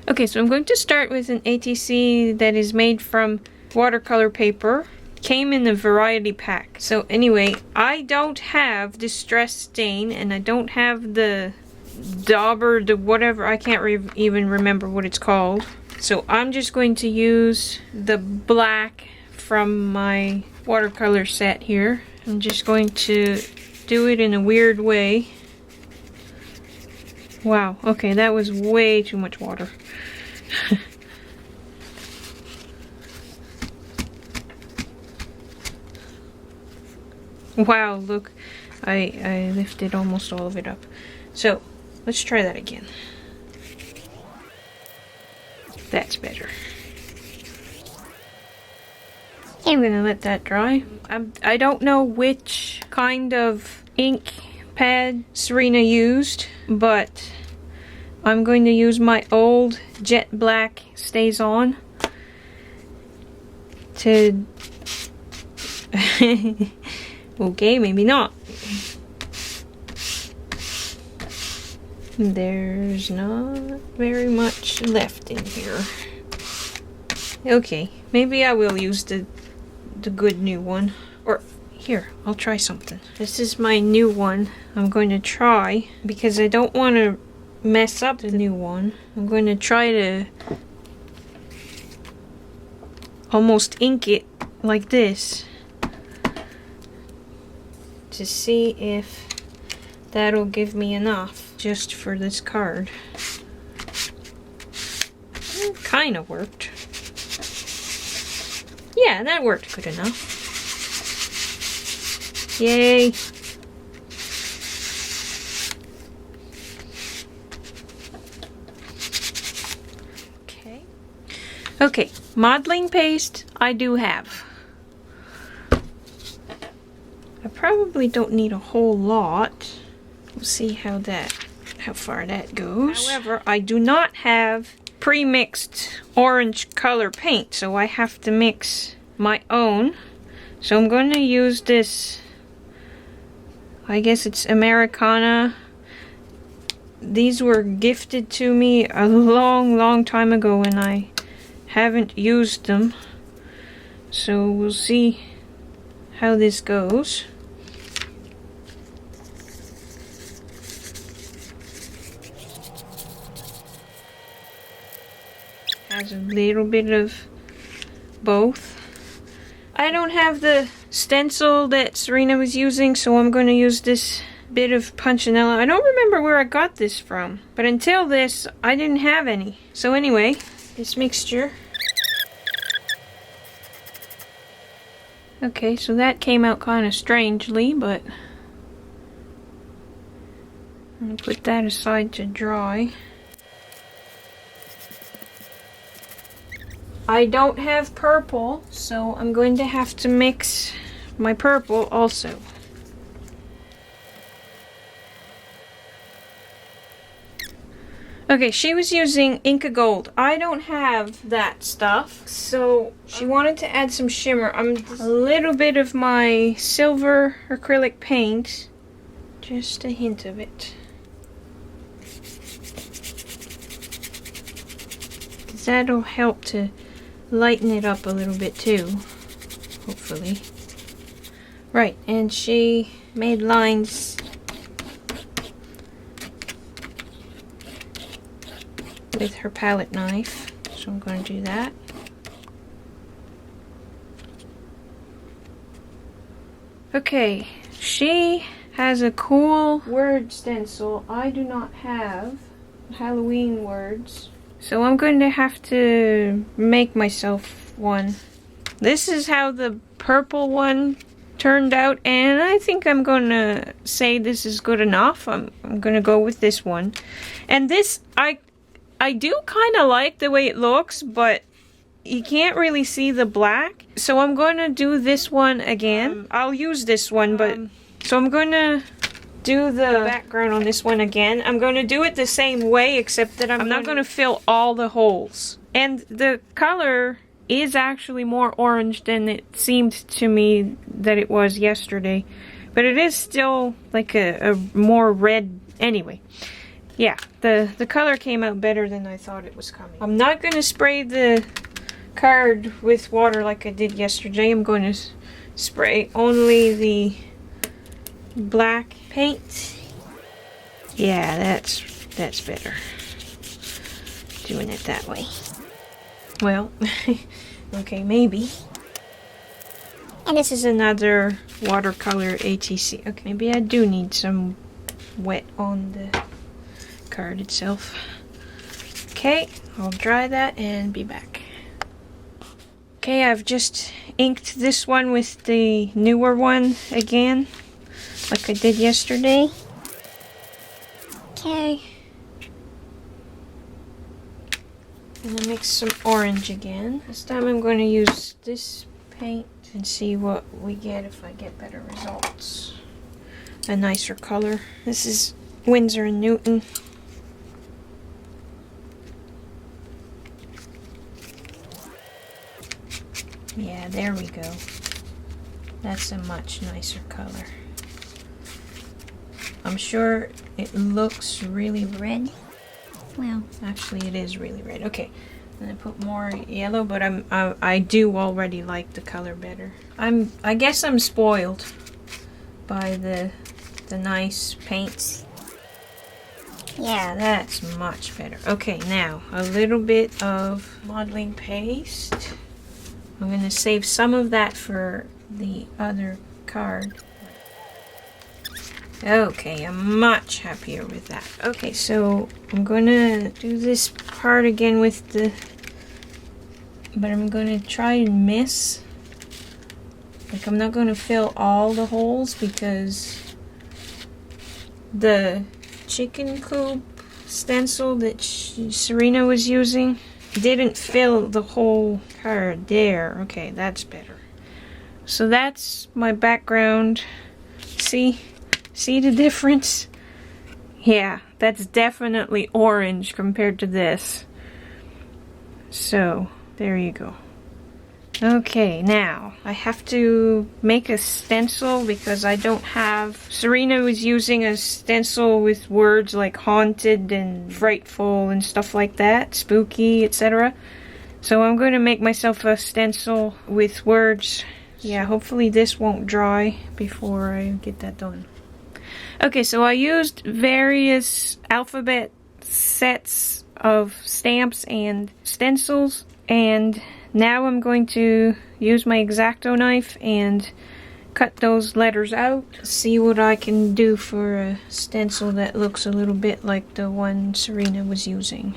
Okay, so I'm going to start with an ATC that is made from watercolor paper. Came in the variety pack. So anyway, I don't have Distress Stain, and I don't have the Dauber, the whatever, I can't even remember what it's called. So I'm just going to use the black from my watercolor set here. I'm just going to do it in a weird way. Wow, okay, that was way too much water. Wow, look, I lifted almost all of it up. So, let's try that again. That's better. I'm gonna let that dry. I don't know which kind of ink pad Serena used, but I'm going to use my old Jet Black Stays On to... Okay, maybe not. There's not very much left in here. Okay, maybe I will use the good new one. Or, here, I'll try something. This is my new one. I'm going to try, because I don't want to mess up the new one. I'm going to try to almost ink it like this to see if that'll give me enough just for this card. Kind of worked. Yeah, that worked good enough. Yay! Okay. Okay, modeling paste I do have. I probably don't need a whole lot. We'll see how far that goes. However, I do not have pre-mixed orange color paint, so I have to mix my own. So I'm going to use this, I guess it's Americana. These were gifted to me a long time ago and I haven't used them. So we'll see how this goes. Has a little bit of both. I don't have the stencil that Serena was using, so I'm going to use this bit of Punchinella. I don't remember where I got this from, but until this, I didn't have any. So anyway, this mixture. Okay, so that came out kind of strangely, but I'm going to put that aside to dry. I don't have purple, so I'm going to have to mix my purple also. Okay, she was using Inca Gold. I don't have that stuff, so she wanted to add some shimmer. I'm a little bit of my silver acrylic paint, just a hint of it. Because that'll help to lighten it up a little bit too, hopefully. Right, and she made lines with her palette knife, so I'm going to do that. Okay, she has a cool word stencil. I do not have Halloween words, so I'm going to have to make myself one. This is how the purple one turned out, and I think I'm going to say this is good enough. I'm going to go with this one. And this, I do kind of like the way it looks, but you can't really see the black. So I'm going to do this one again. I'll use this one, but... So I'm going to do the background on this one again. I'm going to do it the same way, except that I'm not going to fill all the holes. And the color is actually more orange than it seemed to me that it was yesterday. But it is still like a more red... Anyway. yeah, the color came out better than I thought it was coming. I'm not going to spray the card with water like I did yesterday. I'm going to spray only the black paint. Yeah, that's better. Doing it that way. Well, okay, maybe. And this is another watercolor ATC. Okay, maybe I do need some wet on the card itself. Okay, I'll dry that and be back. Okay, I've just inked this one with the newer one again, like I did yesterday. Okay. And I mix some orange again. This time I'm going to use this paint and see what we get if I get better results. A nicer color. This is Winsor & Newton. Yeah, there we go. That's a much nicer color. I'm sure it looks really red. Well, actually it is really red. Okay, and I put more yellow, but I do already like the color better. I guess I'm spoiled by the nice paints. Yeah, that's much better. Okay, now a little bit of modeling paste. I'm going to save some of that for the other card. Okay, I'm much happier with that. Okay, so I'm going to do this part again with the... But I'm going to try and miss. Like, I'm not going to fill all the holes because the chicken coop stencil that Serena was using didn't fill the whole card there. Okay, that's better. So that's my background. See the difference? Yeah, that's definitely orange compared to this. So there you go. Okay, now I have to make a stencil because I don't have... Serena was using a stencil with words like haunted and frightful and stuff like that, spooky, etc. So I'm going to make myself a stencil with words. Yeah, hopefully this won't dry before I get that done. Okay, so I used various alphabet sets of stamps and stencils, and now I'm going to use my X-Acto knife and cut those letters out. See what I can do for a stencil that looks a little bit like the one Serena was using.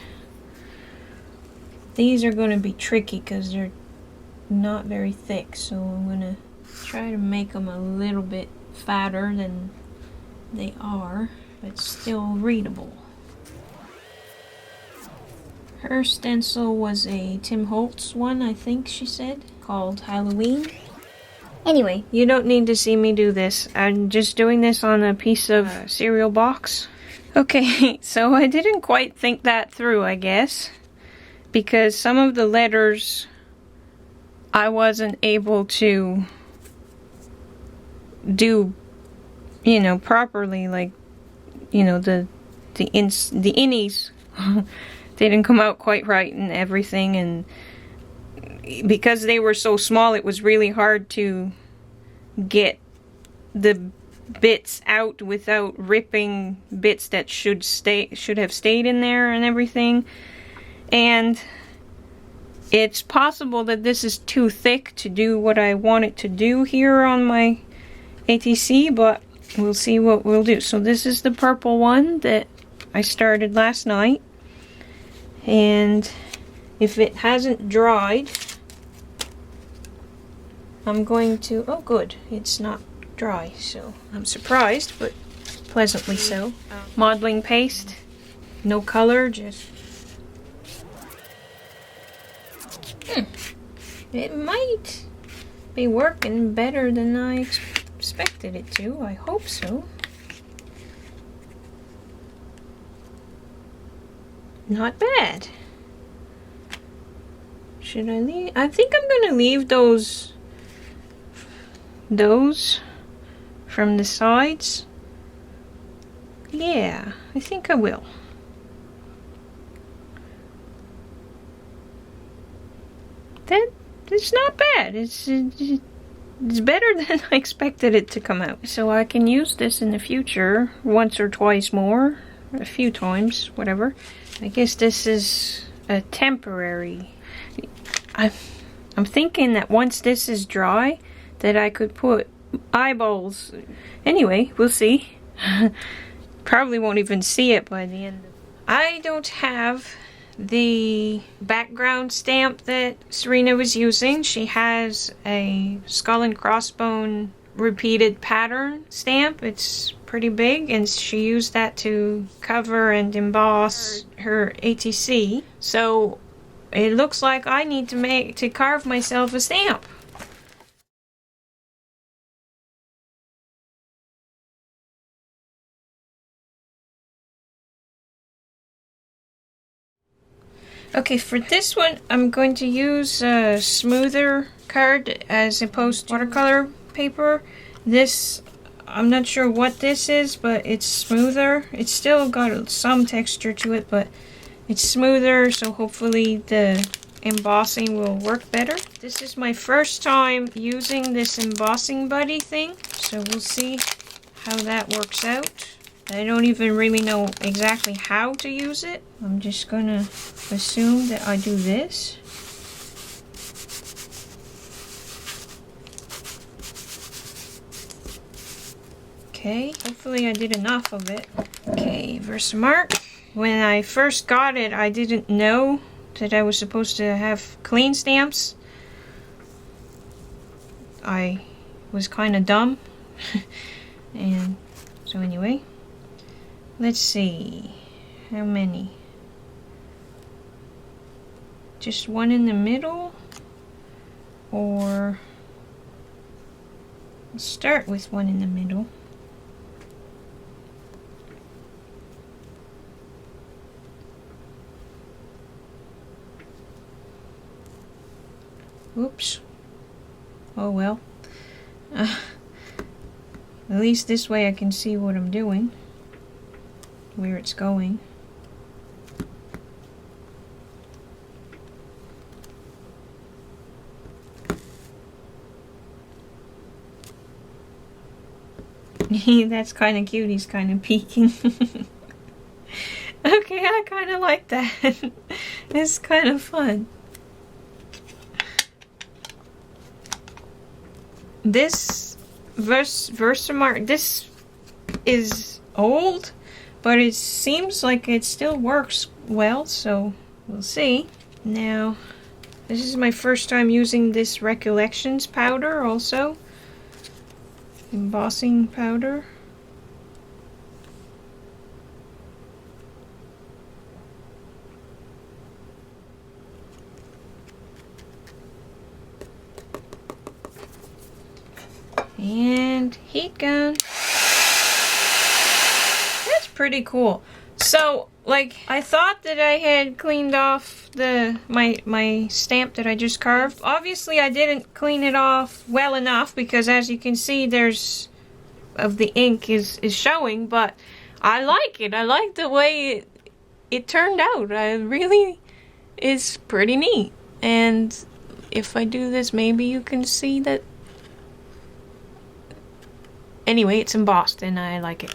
These are going to be tricky because they're not very thick, so I'm going to try to make them a little bit fatter than they are, but still readable. Her stencil was a Tim Holtz one, I think she said, called Halloween. Anyway, you don't need to see me do this. I'm just doing this on a piece of cereal box. Okay, so I didn't quite think that through, I guess, because some of the letters I wasn't able to do, you know, properly, like, you know, the innies didn't come out quite right and everything, and because they were so small it was really hard to get the bits out without ripping bits that should have stayed in there and everything. And it's possible that this is too thick to do what I want it to do here on my ATC, but we'll see what we'll do. So this is the purple one that I started last night, and if it hasn't dried, I'm going to... Oh good, it's not dry, so I'm surprised, but pleasantly so. Modeling paste, no color, just... It might be working better than I expected it to. I hope so. Not bad. Should I leave? I think I'm gonna leave those from the sides. Yeah, I think I will. it's not bad. It's better than I expected it to come out. So I can use this in the future once or twice more, a few times, whatever. I guess this is a temporary. I'm thinking that once this is dry, that I could put eyeballs. Anyway, we'll see. Probably won't even see it by the end. I don't have the background stamp that Serena was using. She has a skull and crossbone repeated pattern stamp. It's pretty big, and she used that to cover and emboss her ATC. So it looks like I need to carve myself a stamp. Okay, for this one, I'm going to use a smoother card as opposed to watercolor paper. This, I'm not sure what this is, but it's smoother. It's still got some texture to it, but it's smoother, so hopefully the embossing will work better. This is my first time using this embossing buddy thing, so we'll see how that works out. I don't even really know exactly how to use it. I'm just gonna assume that I do this. Okay, hopefully I did enough of it. Okay, Versamark. When I first got it, I didn't know that I was supposed to have clean stamps. I was kind of dumb. And so anyway. Let's see, how many? Just one in the middle? Or let's start with one in the middle. Oops. Oh well. At least this way I can see what I'm doing. Where it's going. That's kind of cute. He's kind of peeking. Okay, I kind of like that. It's kind of fun. This Versamark, this is old, but it seems like it still works well, so we'll see. Now, this is my first time using this Recollections powder also. Embossing powder. And heat gun. Pretty cool. So, like, I thought that I had cleaned off my stamp that I just carved. Obviously, I didn't clean it off well enough because, as you can see, there's of the ink is showing. But I like it. I like the way it turned out. I really is pretty neat. And if I do this, maybe you can see that. Anyway, it's embossed, and I like it.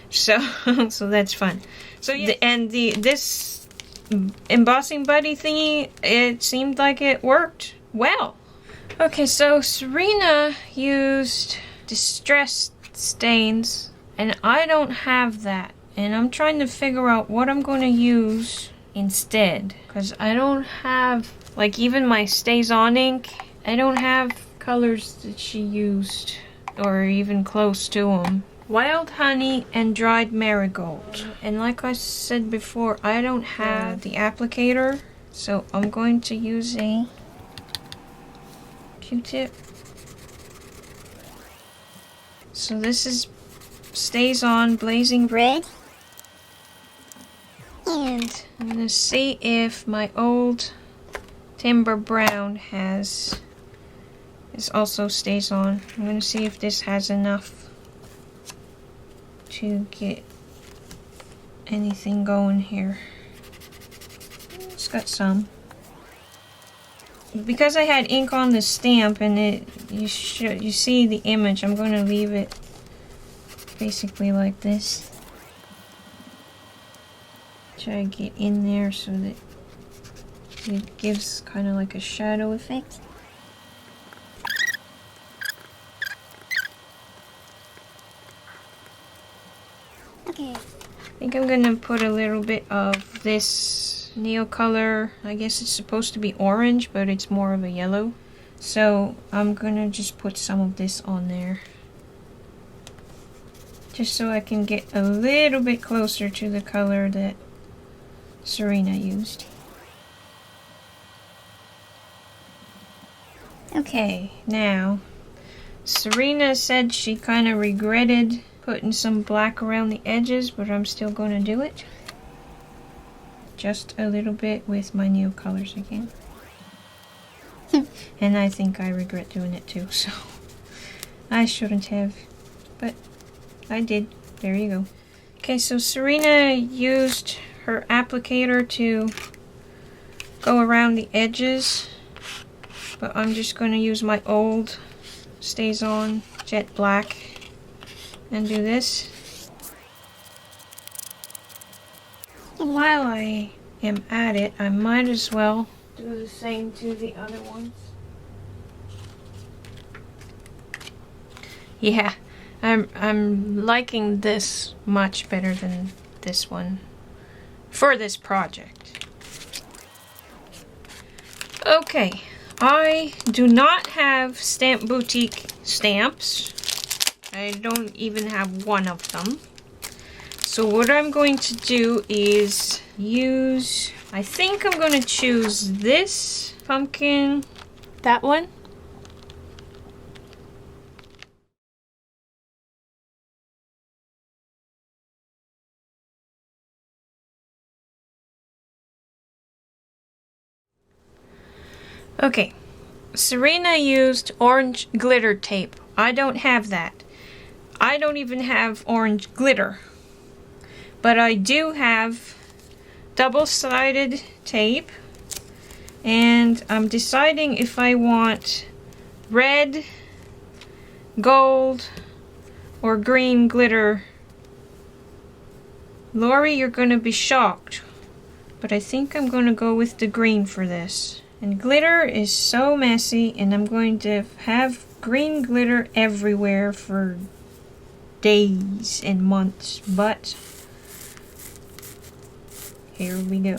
So that's fun. So yeah, and this embossing buddy thingy, it seemed like it worked well. Okay, so Serena used distressed stains, and I don't have that. And I'm trying to figure out what I'm going to use instead, because I don't have, like, even my stays on ink, I don't have colors that she used, or even close to them. Wild honey and dried marigold. And like I said before, I don't have the applicator, so I'm going to use a Q-tip. So this is Stays On Blazing Red. And I'm going to see if my old Timber Brown this also stays on. I'm going to see if this has enough to get anything going here. It's got some. because I had ink on the stamp and you see the image, I'm going to leave it basically like this. Try to get in there so that it gives kind of like a shadow effect. Okay. I think I'm going to put a little bit of this nail color. I guess it's supposed to be orange, but it's more of a yellow. So I'm going to just put some of this on there. Just so I can get a little bit closer to the color that Serena used. Okay, now Serena said she kind of regretted putting some black around the edges, but I'm still going to do it. Just a little bit with my nail colors again. And I think I regret doing it too, so I shouldn't have, but I did. There you go. Okay, so Serena used her applicator to go around the edges, but I'm just going to use my old Stays On Jet Black and do this. While I am at it, I might as well do the same to the other ones. Yeah, I'm liking this much better than this one for this project. Okay, I do not have Stamp Boutique stamps. I don't even have one of them. So what I'm going to do is use, I think I'm going to choose this pumpkin, that one. Okay, Serena used orange glitter tape. I don't have that. I don't even have orange glitter. But I do have double-sided tape. And I'm deciding if I want red, gold, or green glitter. Lori, you're going to be shocked. But I think I'm going to go with the green for this. And glitter is so messy, and I'm going to have green glitter everywhere for days and months, but here we go.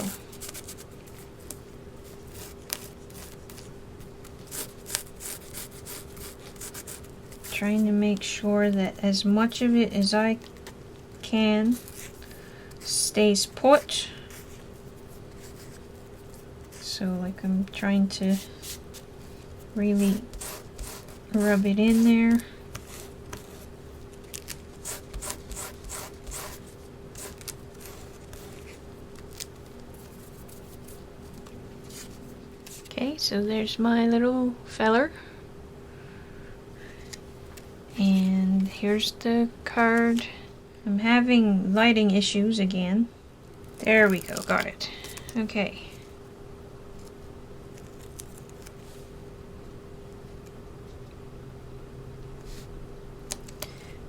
Trying to make sure that as much of it as I can stays put. So like I'm trying to really rub it in there. Okay, so there's my little feller. And here's the card. I'm having lighting issues again. There we go, got it. Okay.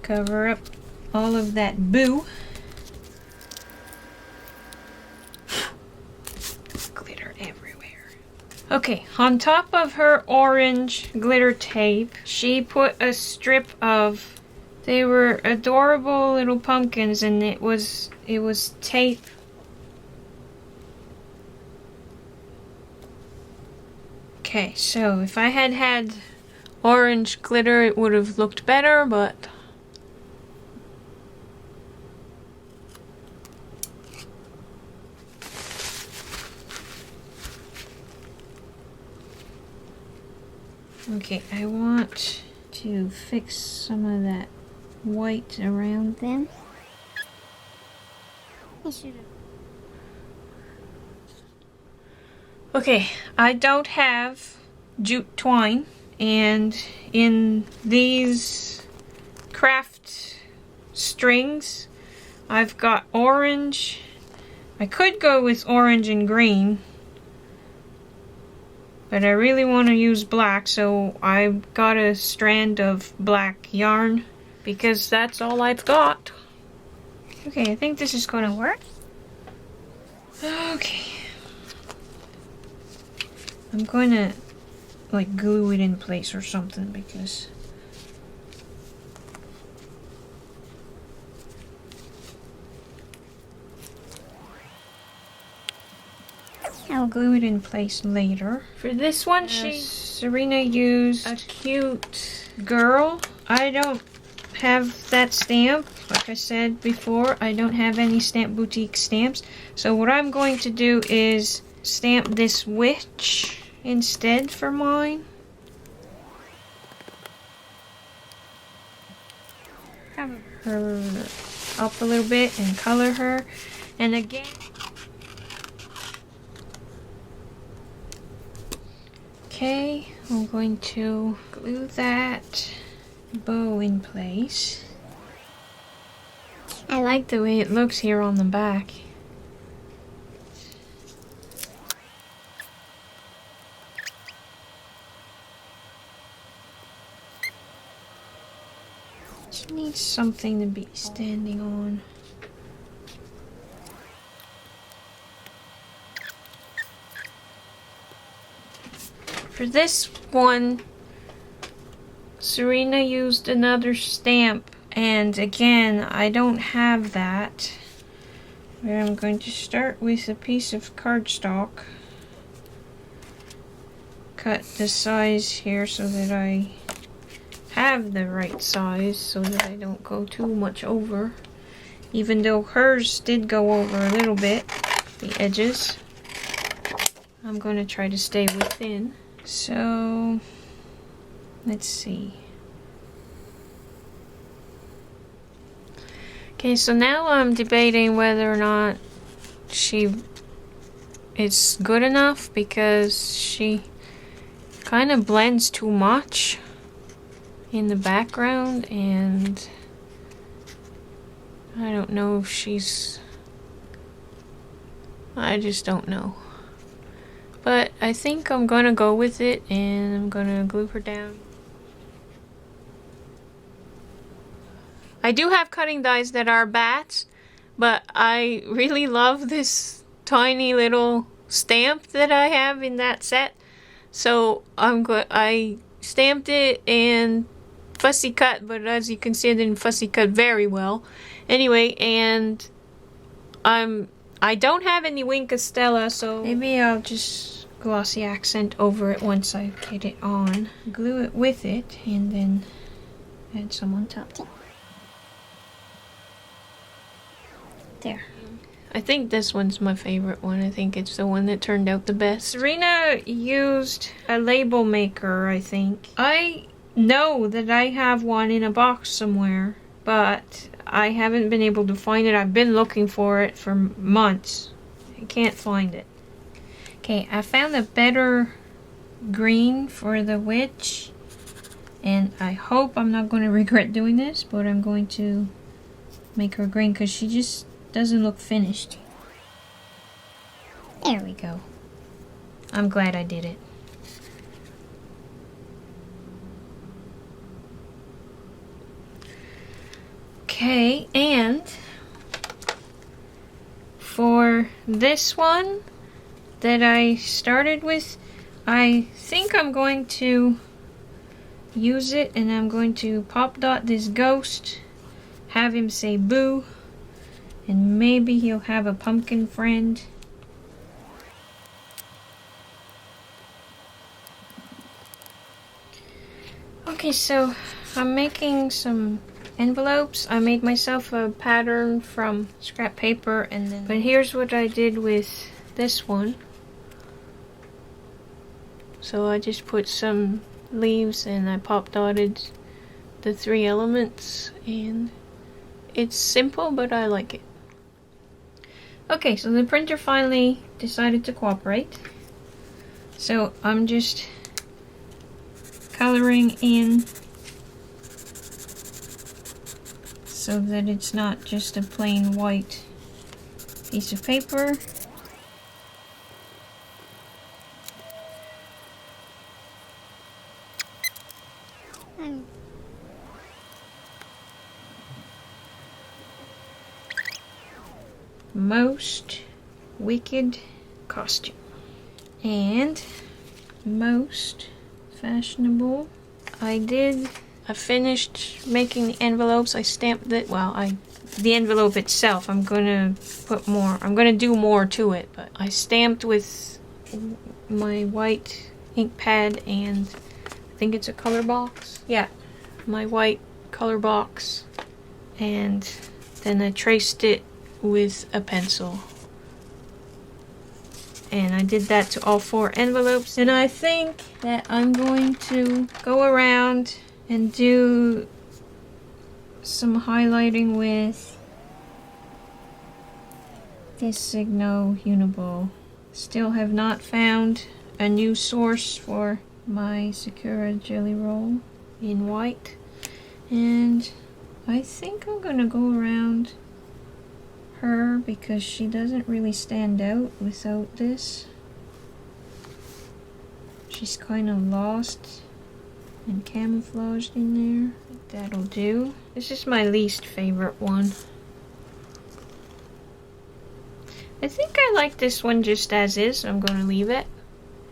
Cover up all of that boo. Glitter everywhere. Okay, on top of her orange glitter tape, she put a strip of, they were adorable little pumpkins, and it was tape. Okay, so if I had had orange glitter, it would have looked better, but okay, I want to fix some of that white around them. Okay, I don't have jute twine, and in these craft strings, I've got orange. I could go with orange and green, But I really want to use black, so I got a strand of black yarn because that's all I've got. Okay, I think this is going to work. Okay. I'm going to like glue it in place or something because I'll glue it in place later. For this one, Serena used a cute girl. I don't have that stamp. Like I said before, I don't have any Stamp Boutique stamps. So what I'm going to do is stamp this witch instead for mine. Have her up a little bit and color her. And again, okay, I'm going to glue that bow in place. I like the way it looks here on the back. She needs something to be standing on. For this one, Serena used another stamp, and again, I don't have that. But I'm going to start with a piece of cardstock. Cut the size here so that I have the right size, so that I don't go too much over. Even though hers did go over a little bit, the edges. I'm going to try to stay within. So, let's see. Okay, so now I'm debating whether or not it's good enough because she kind of blends too much in the background, and I don't know if I just don't know. But I think I'm gonna go with it, and I'm gonna glue her down. I do have cutting dies that are bats, but I really love this tiny little stamp that I have in that set. So I stamped it and fussy cut, but as you can see, I didn't fussy cut very well. Anyway, and I don't have any Wink Stella, so maybe I'll just glossy accent over it once I get it on. Glue it with it, and then add some on top. There. I think this one's my favorite one. I think it's the one that turned out the best. Serena used a label maker, I think. I know that I have one in a box somewhere, but I haven't been able to find it. I've been looking for it for months. I can't find it. Okay, I found a better green for the witch, and I hope I'm not going to regret doing this, but I'm going to make her green because she just doesn't look finished. There we go. I'm glad I did it. Okay, and for this one that I started with, I think I'm going to use it, and I'm going to pop dot this ghost, have him say boo, and maybe he'll have a pumpkin friend. Okay, so I'm making some envelopes. I made myself a pattern from scrap paper, but here's what I did with this one. So I just put some leaves and I pop dotted the 3 elements, and it's simple, but I like it. Okay, so the printer finally decided to cooperate. So I'm just coloring in so that it's not just a plain white piece of paper. most wicked costume. And most fashionable. I finished making the envelopes. I stamped it. The envelope itself, I'm gonna put more. I'm gonna do more to it, but I stamped with my white ink pad and I think it's a color box. Yeah, my white color box. And then I traced it with a pencil. And I did that to all 4 envelopes. And I think that I'm going to go around and do some highlighting with this Signo Uniball. Still have not found a new source for my Sakura Jelly Roll in white. And I think I'm gonna go around her because she doesn't really stand out without this. She's kind of lost and camouflaged in there. I think that'll do. This is my least favorite one. I think I like this one just as is, so I'm going to leave it.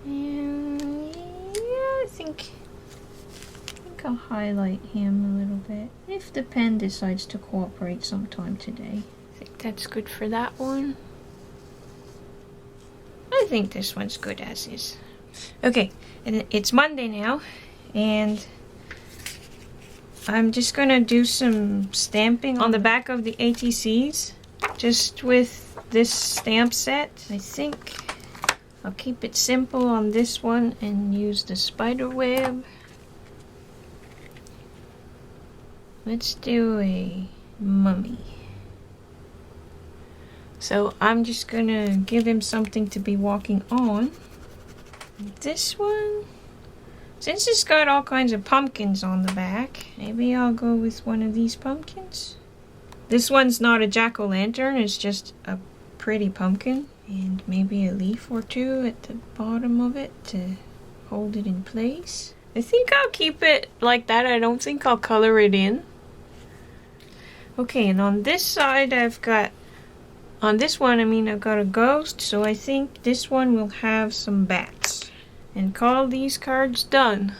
And yeah, I think I'll highlight him a little bit. If the pen decides to cooperate sometime today. I think that's good for that one. I think this one's good as is. Okay, and it's Monday now, and I'm just gonna do some stamping on the back of the ATCs, just with this stamp set. I think I'll keep it simple on this one and use the spider web. Let's do a mummy. So I'm just gonna give him something to be walking on. This one, since it's got all kinds of pumpkins on the back, maybe I'll go with one of these pumpkins. This one's not a jack-o'-lantern, it's just a pretty pumpkin. And maybe a leaf or two at the bottom of it to hold it in place. I think I'll keep it like that. I don't think I'll color it in. Okay, and on this side I've got, on this one I've got a ghost, so I think this one will have some bats. And call these cards done.